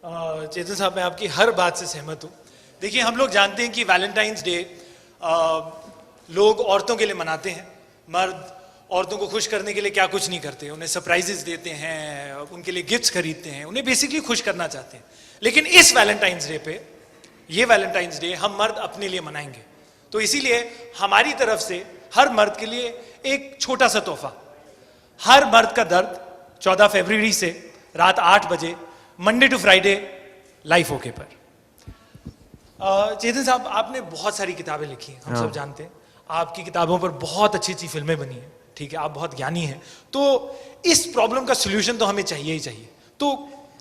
चेतन साहब, मैं आपकी हर बात से सहमत हूँ। देखिए, हम लोग जानते हैं कि वैलेंटाइंस डे लोग औरतों के लिए मनाते हैं। मर्द औरतों को खुश करने के लिए क्या कुछ नहीं करते, उन्हें सरप्राइजेस देते हैं, उनके लिए गिफ्ट्स खरीदते हैं, उन्हें बेसिकली खुश करना चाहते हैं। लेकिन इस वैलेंटाइंस डे पे, ये वैलेंटाइंस डे हम मर्द अपने लिए मनाएंगे। तो इसीलिए हमारी तरफ से हर मर्द के लिए एक छोटा सा तोहफा। हर मर्द का दर्द 14 फरवरी से रात 8 बजे Monday to Friday life okay पर। चेतन साहब, आपने बहुत सारी किताबें लिखी हैं, हम सब जानते हैं। आपकी किताबों पर बहुत अच्छी अच्छी फिल्में बनी हैं, ठीक है, आप बहुत ज्ञानी हैं। तो इस प्रॉब्लम का सोल्यूशन तो हमें चाहिए ही चाहिए। तो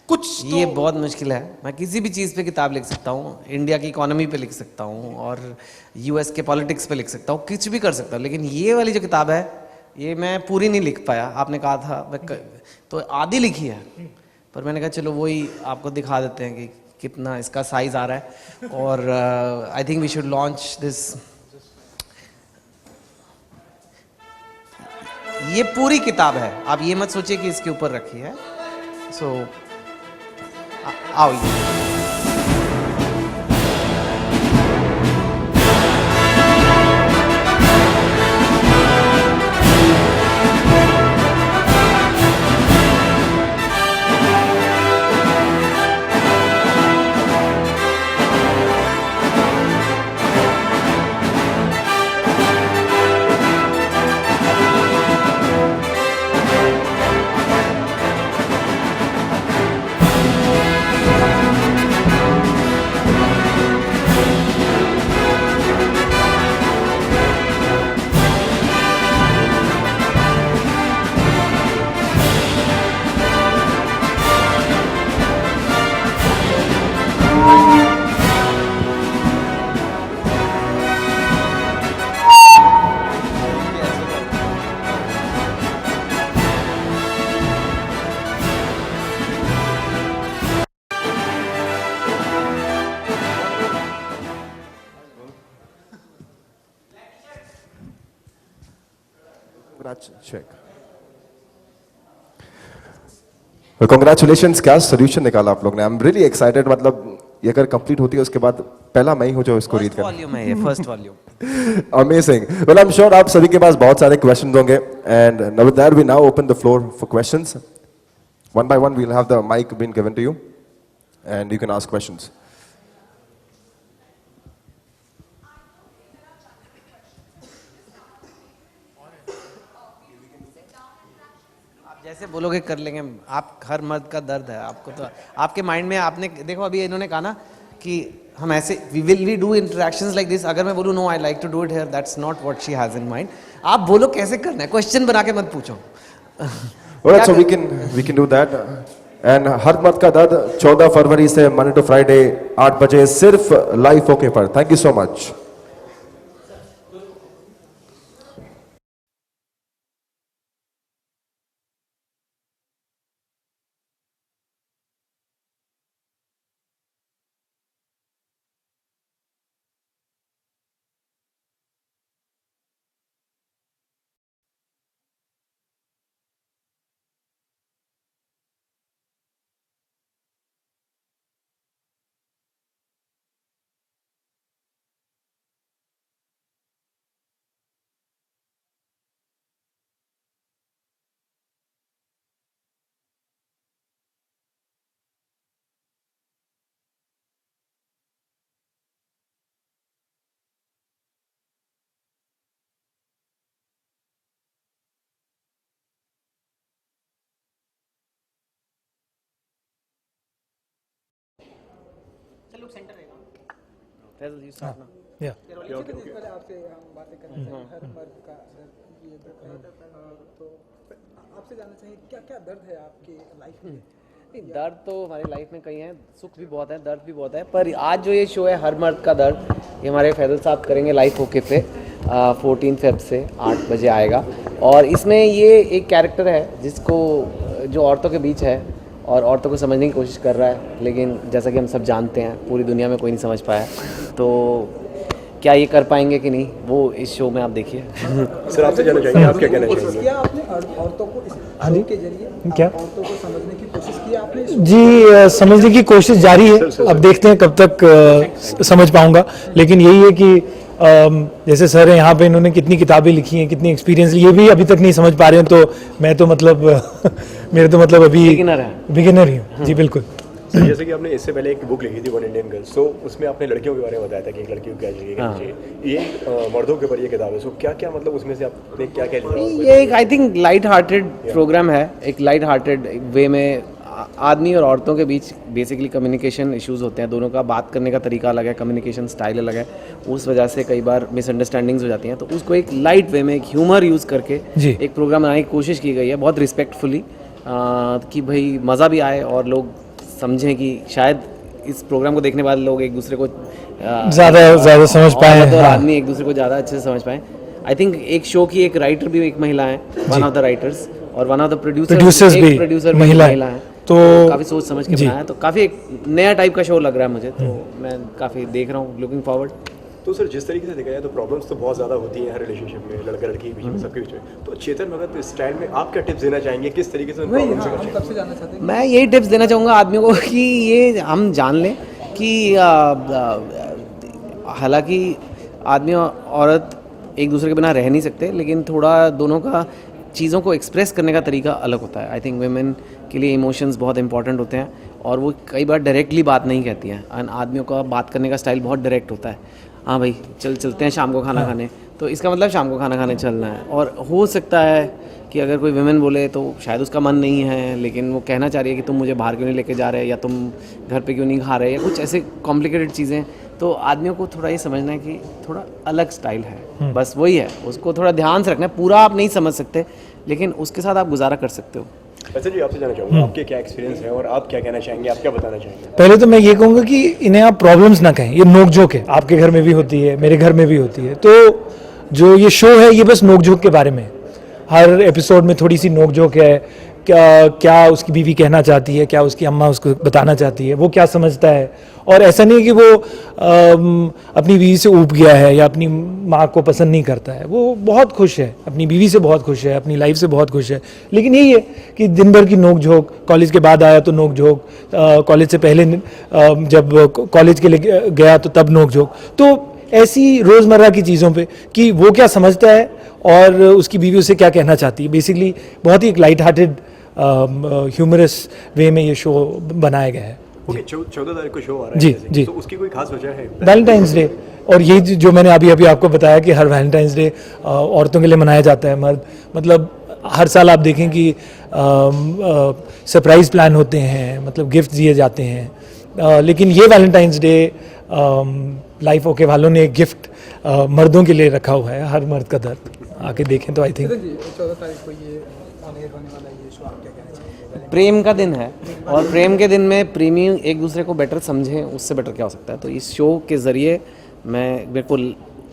कुछ तो... ये बहुत मुश्किल है। मैं किसी भी चीज़ पे किताब लिख सकता हूँ, इंडिया की इकोनॉमी पे लिख सकता हूँ और यूएस के पॉलिटिक्स पे लिख सकता हूँ, कुछ भी कर सकता हूँ। लेकिन ये वाली जो किताब है, ये मैं पूरी नहीं लिख पाया। आपने कहा था तो आधी लिखी है, पर मैंने कहा चलो वही आपको दिखा देते हैं कि कितना इसका साइज आ रहा है। और I think we should launch this. ये पूरी किताब है, आप ये मत सोचिए कि इसके ऊपर रखी है। सो आओ ये Congratulations, क्या सोल्यूशन निकाला आप लोग ने। I am really excited. मतलब ये अगर कंप्लीट होती है उसके बाद पहला मैं ही हूं जो इसको रीड कर। वॉल्यूम है ये, first volume. Amazing. Well, I am sure आप सभी के पास बहुत सारे क्वेश्चंस होंगे and with that we now open the floor for questions. One by one we will have the mic been given to you and you can ask questions. जैसे बोलोगे कर लेंगे। आप हर मर्द का दर्द है आपको, तो आपके माइंड में आपने देखो अभी इन्होंने कहा ना कि हम ऐसे we do interactions like this. अगर मैं बोलूँ no I like to do it here, that's not what she has in mind. आप बोलो कैसे करना है, क्वेश्चन बना के मत पूछो। Alright, so we can do that. And हर मर्द का दर्द 14 फरवरी से मंडे टू फ्राइडे 8 बजे सिर्फ लाइफ ओके पर। Thank you so much. चलो सेंटर रहेगा। Faisal you start now. या पहले आपसे हम बातें करना चाहिए हर मर्द का दर्द ये तो आपसे जानना चाहिए क्या क्या दर्द है आपकी लाइफ में। नहीं, दर्द तो हमारी लाइफ में कई हैं, सुख भी बहुत है, दर्द भी बहुत है। पर आज जो ये शो है हर मर्द का दर्द, ये हमारे फैजल साहब करेंगे लाइफ ओके पे 14 फेब से 8 बजे आएगा। और इसमें ये एक कैरेक्टर है जिसको जो औरतों के बीच है और औरतों को समझने की कोशिश कर रहा है, लेकिन जैसा कि हम सब जानते हैं पूरी दुनिया में कोई नहीं समझ पाया। तो क्या ये कर पाएंगे कि नहीं, वो इस शो में आप देखिए। सर आपसे जानना चाहेंगे आप क्या कहना कोशिश चाहेंगे? किया आपने औरतों को इस हाँ जी। शो के जरिए क्या? औरतों को समझने की कोशिश की आपने जी समझने की कोशिश जारी है, अब देखते हैं कब तक समझ पाऊंगा। लेकिन यही है कि जैसे सर है यहाँ पे, इन्होंने कितनी किताबें लिखी हैं, कितनी एक्सपीरियंस, ये भी अभी तक नहीं समझ पा रहे हैं, तो मैं तो मतलब मेरे तो मतलब अभी बिगिनर ही हूँ जी। बिल्कुल सर जैसे कि आपने इससे पहले एक बुक लिखी थी वन इंडियन गर्ल्स, तो उसमें आपने लड़कियों के बारे में बताया था कि एक लड़की को क्या चाहिए क्या नहीं चाहिए। ये मर्दों के ऊपर ये किताब है, सो क्या क्या मतलब उसमें से आपने क्या क्या लिया? ये एक I think light hearted programme है, एक लाइट हार्टेड वे में आदमी और औरतों के बीच बेसिकली कम्युनिकेशन इश्यूज होते हैं, दोनों का बात करने का तरीका अलग है, कम्युनिकेशन स्टाइल अलग है, उस वजह से कई बार मिसअंडरस्टैंडिंग्स हो जाती हैं। तो उसको एक लाइट वे में, एक ह्यूमर यूज़ करके जी। एक प्रोग्राम बनाने की कोशिश की गई है, बहुत रिस्पेक्टफुली, कि भाई मज़ा भी आए और लोग समझें कि शायद इस प्रोग्राम को देखने वाले लोग एक दूसरे को ज़्यादा समझ पाए। औरत और हाँ। आदमी एक दूसरे को ज़्यादा अच्छे से समझ पाए। आई थिंक एक शो की एक राइटर भी एक महिला है, वन ऑफ द राइटर्स, और वन ऑफ द Producers भी प्रोड्यूसर महिला महिला है। है। तो काफ़ी सोच समझ के जी। बनाया है, तो काफ़ी एक नया टाइप का शो लग रहा है मुझे, तो मैं काफ़ी देख रहा हूँ, लुकिंग फॉरवर्ड। तो सर जिस तरीके से देखा जाए तो प्रॉब्लम्स तो बहुत ज़्यादा होती हैं हर रिलेशनशिप में, लड़का लड़की के बीच में, सबके बीच में। तो चेतन भगत इस स्टाइल में आप क्या टिप्स देना चाहेंगे, किस तरीके से उन वही प्रॉब्लम से हम बचें? तब से जानना चाहते हैं मैं यही टिप्स देना चाहूँगा आदमियों को कि ये हम जान लें कि हालांकि आदमी और औरत एक दूसरे के बिना रह नहीं सकते, लेकिन थोड़ा दोनों का चीज़ों को एक्सप्रेस करने का तरीका अलग होता है। आई थिंक वुमेन के लिए इमोशंस बहुत इंपॉर्टेंट होते हैं और वो कई बार डायरेक्टली बात नहीं कहती हैं, एंड आदमियों का बात करने का स्टाइल बहुत डायरेक्ट होता है। हाँ भाई चलते हैं शाम को खाना खाने, तो इसका मतलब शाम को खाना खाने चलना है। और हो सकता है कि अगर कोई वुमेन बोले तो शायद उसका मन नहीं है, लेकिन वो कहना चाह रही है कि तुम मुझे बाहर क्यों नहीं लेके जा रहे, या तुम घर पे क्यों नहीं खा रहे, या कुछ ऐसे कॉम्प्लिकेटेड चीज़ें। तो आदमियों को थोड़ा ये समझना है कि थोड़ा अलग स्टाइल है, बस वही है, उसको थोड़ा ध्यान से रखना है। पूरा आप नहीं समझ सकते, लेकिन उसके साथ आप गुजारा कर सकते हो। वैसे जी आपसे जानना चाहूँगा आपके क्या एक्सपीरियंस है और आप क्या कहना चाहेंगे, आप क्या बताना चाहेंगे? पहले तो मैं ये कहूँगा कि इन्हें आप प्रॉब्लम्स ना कहें, ये नोक झोंक है, आपके घर में भी होती है, मेरे घर में भी होती है। तो जो ये शो है ये बस नोक झोंक के बारे में है। हर एपिसोड में थोड़ी सी नोक झोंक है, क्या उसकी बीवी कहना चाहती है, क्या उसकी अम्मा उसको बताना चाहती है, वो क्या समझता है। और ऐसा नहीं है कि वो अपनी बीवी से ऊब गया है या अपनी माँ को पसंद नहीं करता है, वो बहुत खुश है, अपनी बीवी से बहुत खुश है, अपनी लाइफ से बहुत खुश है। लेकिन यही है कि दिन भर की नोक झोंक, कॉलेज के बाद आया तो नोक झोंक, कॉलेज से पहले जब कॉलेज के लिए गया तो तब नोक झोंक। तो ऐसी रोज़मर्रा की चीज़ों पे कि वो क्या समझता है और उसकी बीवी उसे क्या कहना चाहती है। बेसिकली बहुत ही एक लाइट हार्टेड ह्यूमरस वे में ये शो बनाया गया है। ओके 14 तारीख को शो आ रहा है जी, जैसे कि, जी। तो उसकी कोई खास वजह है? वैलेंटाइंस डे, और ये जो मैंने अभी आपको बताया कि हर वैलेंटाइंस डे औरतों के लिए मनाया जाता है। मर्द मतलब हर साल आप देखें कि सरप्राइज प्लान होते हैं, मतलब गिफ्ट दिए जाते हैं, लेकिन ये वैलेंटाइंस डे लाइफ ओके वालों ने एक गिफ्ट मर्दों के लिए रखा हुआ है, हर मर्द का दर्द आके देखें तो आई थिंक। जी 14 तारीख को ये ऑन एयर होने वाला ये शो, आप क्या कहना चाहेंगे? प्रेम का दिन है, और प्रेम के दिन में प्रेमी एक दूसरे को बेटर समझें, उससे बेटर क्या हो सकता है। तो इस शो के ज़रिए मेरे को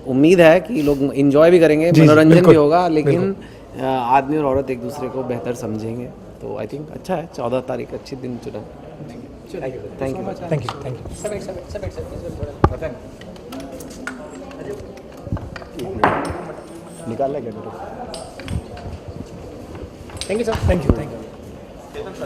उम्मीद है कि लोग इंजॉय भी करेंगे, जी, मनोरंजन बिल्कुल, भी होगा, लेकिन आदमी और औरत एक दूसरे को बेहतर समझेंगे। तो आई थिंक अच्छा है, 14 तारीख अच्छी दिन चुना। Thank you. Thank you. सब एक सब निकालना क्या? Thank you.